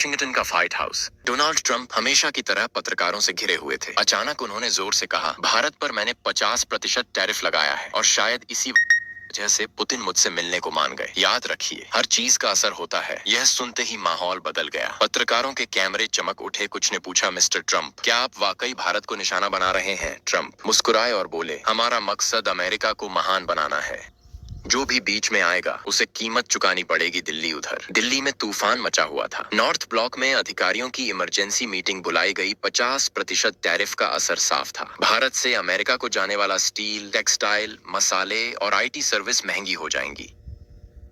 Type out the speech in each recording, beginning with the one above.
Washington का white house. Donald Trump हमेशा की तरह पत्रकारों से घिरे हुए थे। अचानक उन्होंने जोर से कहा, भारत पर मैंने 50% टैरिफ लगाया है और शायद इसी वजह से पुतिन मुझसे मिलने को मान गए। याद रखिए, हर चीज का असर होता है। यह सुनते ही माहौल बदल गया। पत्रकारों के कैमरे चमक उठे। कुछ ने पूछा, मिस्टर ट्रंप, क्या आप वाकई भारत को निशाना बना रहे हैं? ट्रंप मुस्कुराए और बोले, हमारा मकसद अमेरिका को महान बनाना है। जो भी बीच में आएगा उसे कीमत चुकानी पड़ेगी। दिल्ली में तूफान मचा हुआ था। नॉर्थ ब्लॉक में अधिकारियों की इमरजेंसी मीटिंग बुलाई गई। 50% टैरिफ का असर साफ था। भारत से अमेरिका को जाने वाला स्टील, टेक्सटाइल, मसाले और आईटी सर्विस महंगी हो जाएंगी।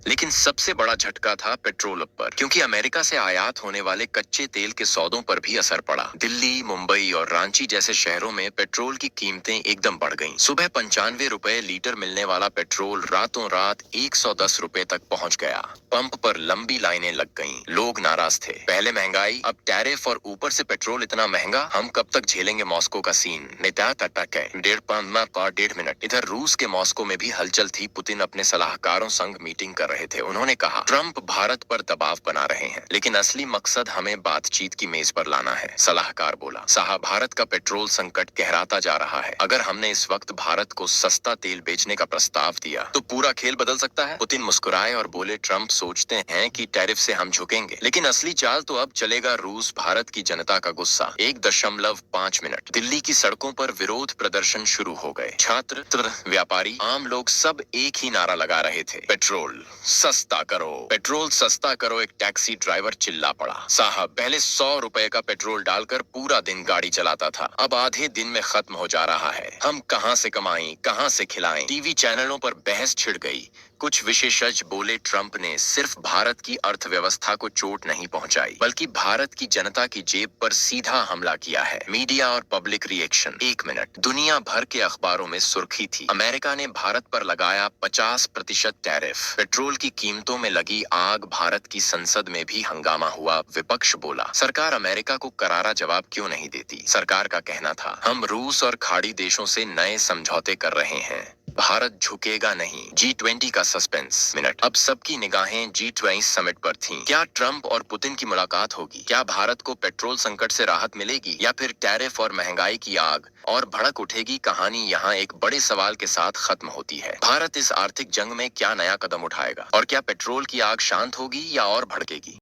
लेकिन सबसे बड़ा झटका था पेट्रोल पर, क्योंकि अमेरिका से आयात होने वाले कच्चे तेल के सौदों पर भी असर पड़ा। दिल्ली, मुंबई और रांची जैसे शहरों में पेट्रोल की कीमतें एकदम बढ़ गईं। सुबह 95 रुपए लीटर मिलने वाला पेट्रोल रातों रात 110 रुपए तक पहुंच गया। पंप पर लंबी लाइनें लग गईं। लोग नाराज थे। पहले महंगाई, अब टैरिफ और ऊपर से पेट्रोल इतना महंगा, हम कब तक झेलेंगे मॉस्को का सीन। नेता तटक है। 1.5 मिनट। इधर रूस के मॉस्को में भी हलचल थी। पुतिन अपने सलाहकारों संग मीटिंग कर रहे थे। उन्होंने कहा, ट्रंप भारत पर दबाव बना रहे हैं, लेकिन असली मकसद हमें बातचीत की मेज पर लाना है। सलाहकार बोला, साहब, भारत का पेट्रोल संकट गहराता जा रहा है। अगर हमने इस वक्त भारत को सस्ता तेल बेचने का प्रस्ताव दिया तो पूरा खेल बदल सकता है। पुतिन मुस्कुराए और बोले, ट्रंप सोचते हैं कि टैरिफ से हम झुकेंगे, लेकिन असली चाल तो अब चलेगा। रूस, भारत की जनता का गुस्सा। 1.5 मिनट। दिल्ली की सड़कों पर विरोध प्रदर्शन शुरू हो गए। छात्र, व्यापारी, आम लोग सब एक ही नारा लगा रहे थे, पेट्रोल सस्ता करो, पेट्रोल सस्ता करो। एक टैक्सी ड्राइवर चिल्ला पड़ा, साहब, पहले 100 रुपए का पेट्रोल डालकर पूरा दिन गाड़ी चलाता था, अब आधे दिन में खत्म हो जा रहा है। हम कहां से कमाएं, कहां से खिलाएं। टीवी चैनलों पर बहस छिड़ गई। कुछ विशेषज्ञ बोले, ट्रंप ने सिर्फ भारत की अर्थव्यवस्था को चोट नहीं पहुंचाई, बल्कि भारत की जनता की जेब पर सीधा हमला किया है। मीडिया और पब्लिक रिएक्शन। 1 मिनट। दुनिया भर के अखबारों में सुर्खी थी, अमेरिका ने भारत पर लगाया 50% टैरिफ। पेट्रोल की कीमतों में लगी आग। भारत की संसद में भी हंगामा हुआ। विपक्ष बोला, सरकार अमेरिका को करारा जवाब क्यों नहीं देती। सरकार का कहना था, हम रूस और खाड़ी देशों से नए समझौते कर रहे हैं, भारत झुकेगा नहीं। G20 का सस्पेंस। मिनट। अब सबकी निगाहें G20 समिट पर थीं। क्या ट्रंप और पुतिन की मुलाकात होगी? क्या भारत को पेट्रोल संकट से राहत मिलेगी, या फिर टैरिफ और महंगाई की आग और भड़क उठेगी? कहानी यहाँ एक बड़े सवाल के साथ खत्म होती है। भारत इस आर्थिक जंग में क्या नया कदम उठाएगा, और क्या पेट्रोल की आग शांत होगी या और भड़केगी?